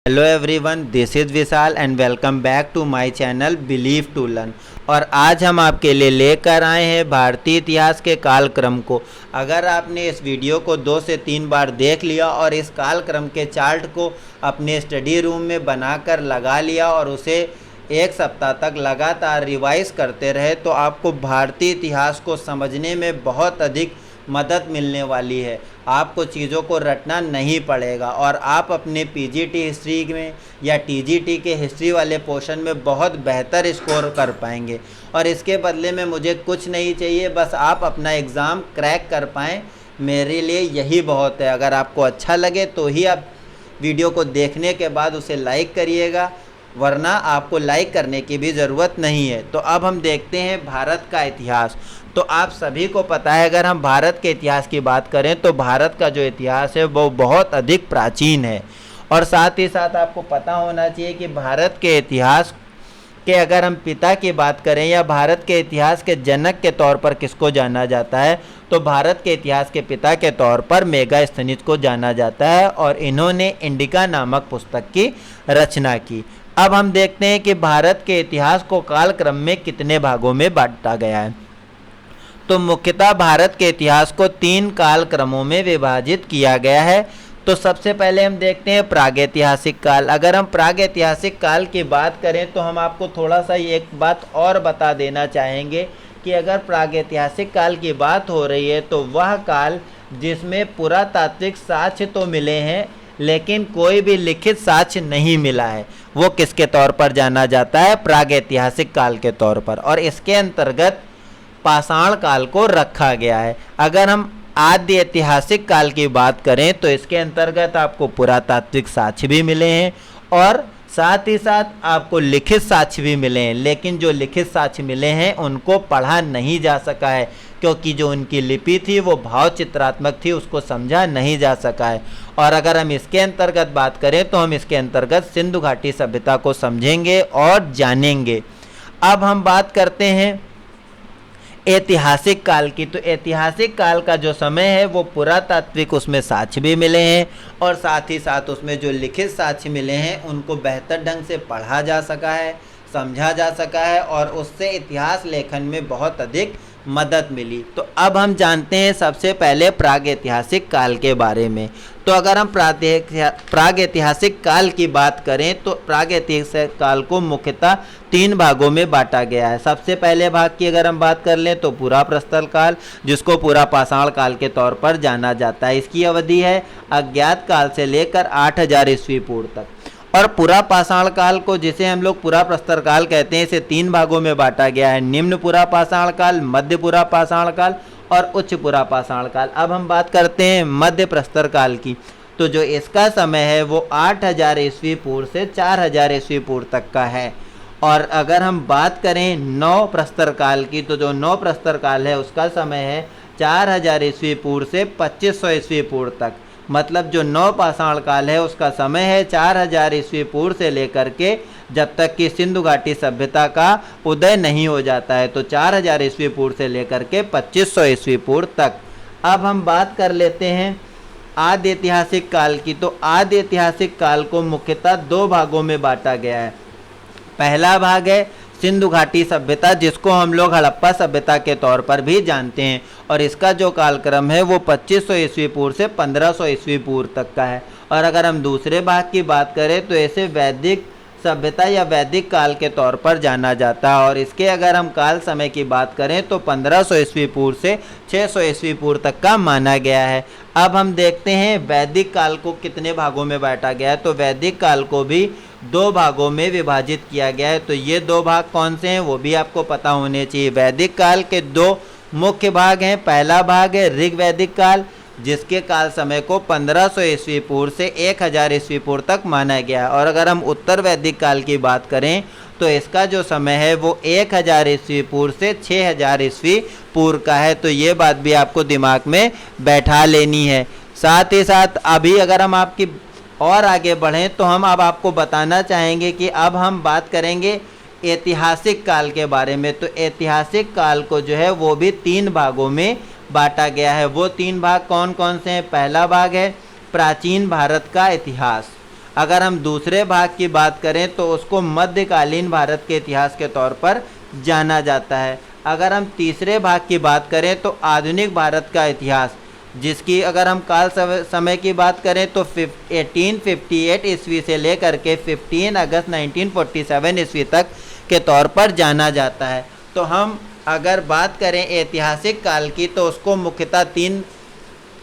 Hello everyone, this is Vishal and welcome back to my channel believe to learn. और आज हम आपके लिए लेकर आए हैं भारतीय इतिहास के कालक्रम को। अगर आपने इस वीडियो को 2 से 3 बार देख लिया और इस कालक्रम के चार्ट को अपने स्टडी रूम में बनाकर लगा लिया और उसे 1 सप्ताह तक लगातार रिवाइज करते रहे तो आपको भारतीय इतिहास को समझने में बहुत अधिक मदद मिलने वाली है। आपको चीज़ों को रटना नहीं पड़ेगा और आप अपने पीजीटी हिस्ट्री में या टीजीटी के हिस्ट्री वाले पोर्शन में बहुत बेहतर स्कोर कर पाएंगे। और इसके बदले में मुझे कुछ नहीं चाहिए, बस आप अपना एग्ज़ाम क्रैक कर पाएँ, मेरे लिए यही बहुत है। अगर आपको अच्छा लगे तो ही आप वीडियो को देखने के बाद उसे लाइक करिएगा, वरना आपको लाइक करने की भी ज़रूरत नहीं है। तो अब हम देखते हैं भारत का इतिहास। तो आप सभी को पता है, अगर हम भारत के इतिहास की बात करें तो भारत का जो इतिहास है वो बहुत अधिक प्राचीन है। और साथ ही साथ आपको पता होना चाहिए कि भारत के इतिहास के अगर हम पिता की बात करें या भारत के इतिहास के जनक के तौर पर किसको जाना जाता है, तो भारत के इतिहास के पिता के तौर पर मेगास्थनीज को जाना जाता है। और इन्होंने इंडिका नामक पुस्तक की रचना की। अब हम देखते हैं कि भारत के इतिहास को कालक्रम में कितने भागों में बांटा गया है। तो मुख्यतः भारत के इतिहास को 3 कालक्रमों में विभाजित किया गया है। तो सबसे पहले हम देखते हैं प्रागैतिहासिक काल। अगर हम प्रागैतिहासिक काल की बात करें तो हम आपको थोड़ा सा एक बात और बता देना चाहेंगे कि अगर प्रागैतिहासिक काल की बात हो रही है तो वह काल जिसमें पुरातात्विक साक्ष्य तो मिले हैं लेकिन कोई भी लिखित साक्ष्य नहीं मिला है, वो किसके तौर पर जाना जाता है? प्रागैतिहासिक काल के तौर पर। और इसके अंतर्गत पाषाण काल को रखा गया है। अगर हम आद्य ऐतिहासिक काल की बात करें तो इसके अंतर्गत आपको पुरातात्विक साक्ष्य भी मिले हैं और साथ ही साथ आपको लिखित साक्ष्य भी मिले हैं, लेकिन जो लिखित साक्ष्य मिले हैं उनको पढ़ा नहीं जा सका है क्योंकि जो उनकी लिपि थी वो भाव चित्रात्मक थी, उसको समझा नहीं जा सका है। और अगर हम इसके अंतर्गत बात करें तो हम इसके अंतर्गत सिंधु घाटी सभ्यता को समझेंगे और जानेंगे। अब हम बात करते हैं ऐतिहासिक काल की। तो ऐतिहासिक काल का जो समय है वो पुरातात्विक उसमें साक्ष्य भी मिले हैं और साथ ही साथ उसमें जो लिखित साक्ष्य मिले हैं उनको बेहतर ढंग से पढ़ा जा सका है, समझा जा सका है और उससे इतिहास लेखन में बहुत अधिक मदद मिली। तो अब हम जानते हैं सबसे पहले प्रागैतिहासिक काल के बारे में। तो अगर हम प्रागैतिहासिक काल की बात करें तो प्रागैतिहासिक काल को मुख्यतः 3 भागों में बांटा गया है। सबसे पहले भाग की अगर हम बात कर लें तो पुरा प्रस्तर काल, जिसको पुरा पाषाण काल के तौर पर जाना जाता है। इसकी अवधि है अज्ञात काल से लेकर 8000 ईस्वी पूर्व तक। और पुरा पाषाण काल को, जिसे हम लोग पुरा प्रस्तर काल कहते हैं, इसे 3 भागों में बांटा गया है: निम्न पुरा पाषाण काल, मध्य पुरा पाषाण काल और उच्च पुरा पाषाण काल। अब हम बात करते हैं मध्य प्रस्तर काल की। तो जो इसका समय है वो 8000 ईस्वी पूर्व से 4000 ईस्वी पूर्व तक का है। और अगर हम बात करें नौ प्रस्तर काल की, तो जो नौ प्रस्तर काल है उसका समय है 4000 ईस्वी पूर्व से 2500 ईस्वी पूर्व तक। मतलब जो नौ पाषाण काल है उसका समय है 4000 ईस्वी पूर्व से लेकर के जब तक कि सिंधु घाटी सभ्यता का उदय नहीं हो जाता है, तो 4000 ईस्वी पूर्व से लेकर के 2500 ईस्वी पूर्व तक। अब हम बात कर लेते हैं आद्य ऐतिहासिक काल की। तो आद्य ऐतिहासिक काल को मुख्यतः 2 भागों में बांटा गया है। पहला भाग है सिंधु घाटी सभ्यता, जिसको हम लोग हड़प्पा सभ्यता के तौर पर भी जानते हैं, और इसका जो कालक्रम है वो 2500 ईस्वी पूर्व से 1500 ईस्वी पूर्व तक का है। और अगर हम दूसरे भाग की बात करें तो इसे वैदिक सभ्यता या वैदिक काल के तौर पर जाना जाता है। और इसके अगर हम काल समय की बात करें तो 1500 ईस्वी पूर्व से 600 ईस्वी पूर्व तक का माना गया है। अब हम देखते हैं वैदिक काल को कितने भागों में बांटा गया है। तो वैदिक काल को भी 2 भागों में विभाजित किया गया है। तो ये 2 भाग कौन से हैं वो भी आपको पता होने चाहिए। वैदिक काल के 2 मुख्य भाग हैं। पहला भाग है ऋग वैदिक काल, जिसके काल समय को 1500 ईस्वी पूर्व से 1000 ईस्वी पूर्व तक माना गया। और अगर हम उत्तर वैदिक काल की बात करें तो इसका जो समय है वो 1000 ईस्वी पूर्व से 6000 ईस्वी पूर्व का है। तो ये बात भी आपको दिमाग में बैठा लेनी है। साथ ही साथ अभी अगर हम आपकी और आगे बढ़ें तो हम अब आपको बताना चाहेंगे कि अब हम बात करेंगे ऐतिहासिक काल के बारे में। तो ऐतिहासिक काल को जो है वो भी 3 भागों में बांटा गया है। वो 3 भाग कौन कौन से हैं? पहला भाग है प्राचीन भारत का इतिहास। अगर हम दूसरे भाग की बात करें तो उसको मध्यकालीन भारत के इतिहास के तौर पर जाना जाता है। अगर हम तीसरे भाग की बात करें तो आधुनिक भारत का इतिहास, जिसकी अगर हम काल समय की बात करें तो 1858 ईस्वी से लेकर के 15 अगस्त 1947 ईस्वी तक के तौर पर जाना जाता है। तो हम अगर बात करें ऐतिहासिक काल की तो उसको मुख्यतः 3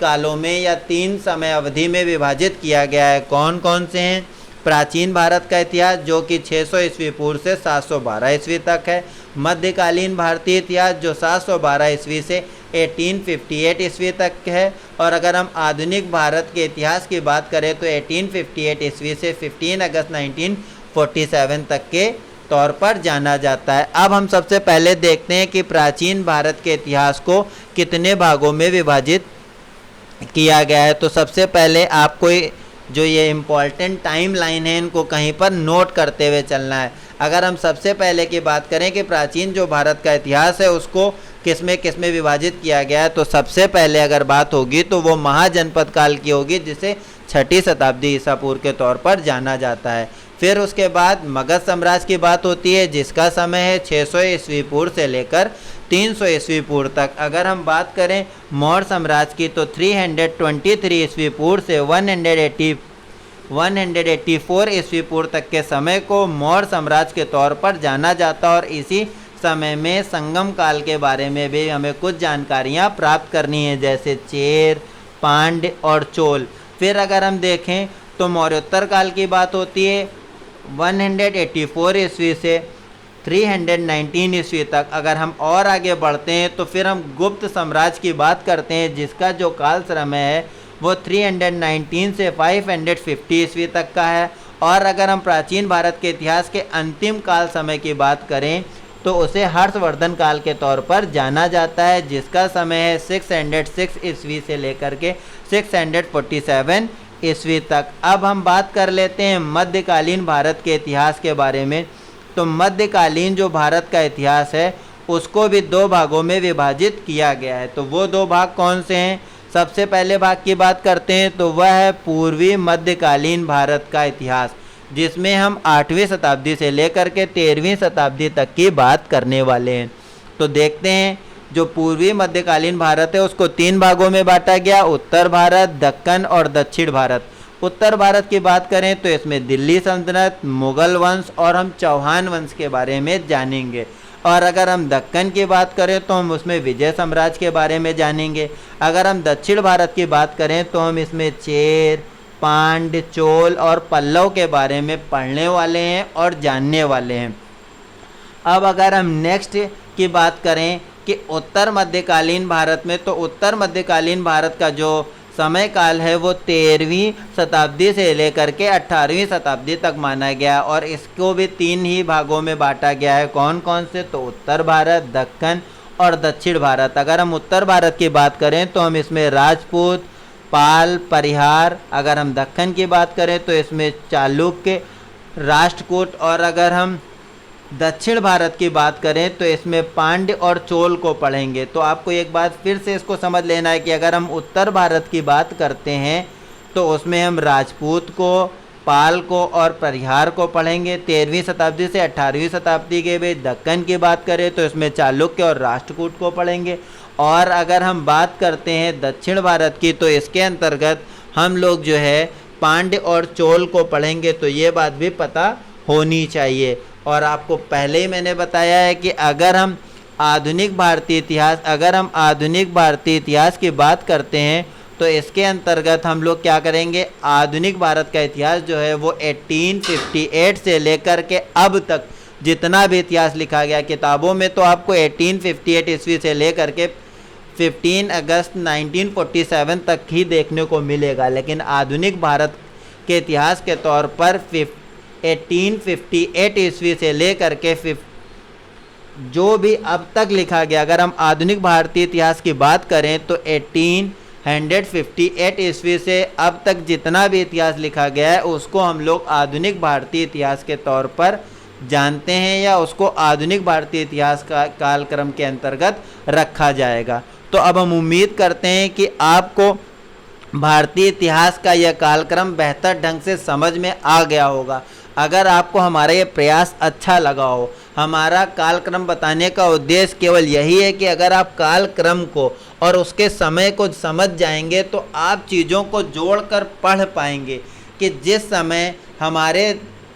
कालों में या 3 समय अवधि में विभाजित किया गया है। कौन कौन से हैं? प्राचीन भारत का इतिहास जो कि 600 ईस्वी पूर्व से 712 ईस्वी तक है। मध्यकालीन भारतीय इतिहास जो 712 ईस्वी से 1858 ईस्वी तक है। और अगर हम आधुनिक भारत के इतिहास की बात करें तो 1858 ईस्वी से 15 अगस्त 1947 तक के तौर पर जाना जाता है। अब हम सबसे पहले देखते हैं कि प्राचीन भारत के इतिहास को कितने भागों में विभाजित किया गया है। तो सबसे पहले आपको जो ये इम्पॉर्टेंट टाइम लाइन है इनको कहीं पर नोट करते हुए चलना है। अगर हम सबसे पहले की बात करें कि प्राचीन जो भारत का इतिहास है उसको किस में विभाजित किया गया है, तो सबसे पहले अगर बात होगी तो वो महाजनपद काल की होगी, जिसे 6ठी शताब्दी ईसा पूर्व के तौर पर जाना जाता है। फिर उसके बाद मगध साम्राज्य की बात होती है जिसका समय है 600 ईस्वी पूर्व से लेकर 300 ईस्वी पूर्व तक। अगर हम बात करें मौर्य साम्राज्य की तो 323 ईस्वी पूर्व से 184 ईस्वी पूर्व तक के समय को मौर्य साम्राज्य के तौर पर जाना जाता है। और इसी समय में संगम काल के बारे में भी हमें कुछ जानकारियाँ प्राप्त करनी है, जैसे चेर, पांड्य और चोल। फिर अगर हम देखें तो मौर्योत्तर काल की बात होती है 184 ईस्वी से 319 ईस्वी तक। अगर हम और आगे बढ़ते हैं तो फिर हम गुप्त साम्राज्य की बात करते हैं जिसका जो काल समय है वो 319 से 550 ईस्वी तक का है। और अगर हम प्राचीन भारत के इतिहास के अंतिम काल समय की बात करें तो उसे हर्षवर्धन काल के तौर पर जाना जाता है, जिसका समय है 606 ईस्वी से लेकर के 647 ईस्वी तक। अब हम बात कर लेते हैं मध्यकालीन भारत के इतिहास के बारे में। तो मध्यकालीन जो भारत का इतिहास है उसको भी 2 भागों में विभाजित किया गया है। तो वो 2 भाग कौन से हैं? सबसे पहले भाग की बात करते हैं तो वह है पूर्वी मध्यकालीन भारत का इतिहास, जिसमें हम 8वीं शताब्दी से लेकर के 13वीं शताब्दी तक की बात करने वाले हैं। तो देखते हैं जो पूर्वी मध्यकालीन भारत है उसको 3 भागों में बांटा गया, उत्तर भारत, दक्कन और दक्षिण भारत। उत्तर भारत की बात करें तो इसमें दिल्ली सल्तनत, मुगल वंश और हम चौहान वंश के बारे में जानेंगे। और अगर हम दक्कन की बात करें तो हम उसमें विजय साम्राज्य के बारे में जानेंगे। अगर हम दक्षिण भारत की बात करें तो हम इसमें चेर, पांड्य, चोल और पल्लव के बारे में पढ़ने वाले हैं और जानने वाले हैं। अब अगर हम नेक्स्ट की बात करें कि उत्तर मध्यकालीन भारत में, तो उत्तर मध्यकालीन भारत का जो समय काल है वो 13वीं शताब्दी से लेकर के 18वीं शताब्दी तक माना गया और इसको भी 3 ही भागों में बांटा गया है। कौन कौन से? तो उत्तर भारत, दक्कन और दक्षिण भारत। अगर हम उत्तर भारत की बात करें तो हम इसमें राजपूत, पाल, परिहार। अगर हम दक्कन की बात करें तो इसमें चालुक्य, राष्ट्रकूट। और अगर हम दक्षिण भारत की बात करें तो इसमें पांड्य और चोल को पढ़ेंगे। तो आपको एक बात फिर से इसको समझ लेना है कि अगर हम उत्तर भारत की बात करते हैं तो उसमें हम राजपूत को, पाल को और परिहार को पढ़ेंगे 13वीं शताब्दी से 18वीं शताब्दी के बीच। दक्कन की बात करें तो इसमें चालुक्य और राष्ट्रकूट को पढ़ेंगे। और अगर हम बात करते हैं दक्षिण भारत की तो इसके अंतर्गत हम लोग जो है पांड्य और चोल को पढ़ेंगे। तो ये बात भी पता होनी चाहिए। और आपको पहले ही मैंने बताया है कि अगर हम आधुनिक भारतीय इतिहास की बात करते हैं तो इसके अंतर्गत हम लोग क्या करेंगे, आधुनिक भारत का इतिहास जो है वो 1858 से लेकर के अब तक जितना भी इतिहास लिखा गया किताबों में, तो आपको 1858 ईस्वी से लेकर के 15 अगस्त 1947 तक ही देखने को मिलेगा। लेकिन आधुनिक भारत के इतिहास के तौर पर 1858 ईस्वी से लेकर के जो भी अब तक लिखा गया, अगर हम आधुनिक भारतीय इतिहास की बात करें तो 1858 ईस्वी से अब तक जितना भी इतिहास लिखा गया है उसको हम लोग आधुनिक भारतीय इतिहास के तौर पर जानते हैं या उसको आधुनिक भारतीय इतिहास का कालक्रम के अंतर्गत रखा जाएगा। तो अब हम उम्मीद करते हैं कि आपको भारतीय इतिहास का यह कालक्रम बेहतर ढंग से समझ में आ गया होगा। अगर आपको हमारा ये प्रयास अच्छा लगा हो, हमारा कालक्रम बताने का उद्देश्य केवल यही है कि अगर आप कालक्रम को और उसके समय को समझ जाएंगे तो आप चीज़ों को जोड़कर पढ़ पाएंगे कि जिस समय हमारे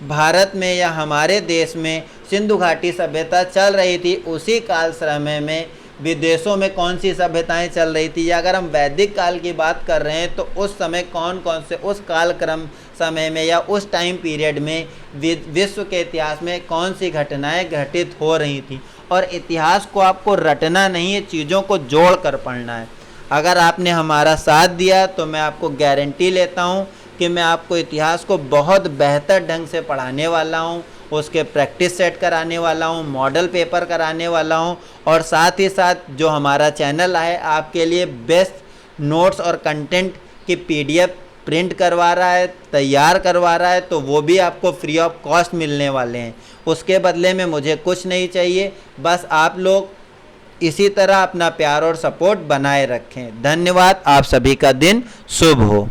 भारत में या हमारे देश में सिंधु घाटी सभ्यता चल रही थी, उसी काल समय में विदेशों में कौन सी सभ्यताएं चल रही थी, या अगर हम वैदिक काल की बात कर रहे हैं तो उस समय कौन कौन से उस कालक्रम समय में या उस टाइम पीरियड में विश्व के इतिहास में कौन सी घटनाएं घटित हो रही थी। और इतिहास को आपको रटना नहीं है, चीज़ों को जोड़ कर पढ़ना है। अगर आपने हमारा साथ दिया तो मैं आपको गारंटी लेता हूँ कि मैं आपको इतिहास को बहुत बेहतर ढंग से पढ़ाने वाला हूँ, उसके प्रैक्टिस सेट कराने वाला हूँ, मॉडल पेपर कराने वाला हूँ, और साथ ही साथ जो हमारा चैनल है आपके लिए बेस्ट नोट्स और कंटेंट की PDF प्रिंट करवा रहा है, तैयार करवा रहा है, तो वो भी आपको फ्री ऑफ कॉस्ट मिलने वाले हैं। उसके बदले में मुझे कुछ नहीं चाहिए, बस आप लोग इसी तरह अपना प्यार और सपोर्ट बनाए रखें। धन्यवाद। आप सभी का दिन शुभ हो।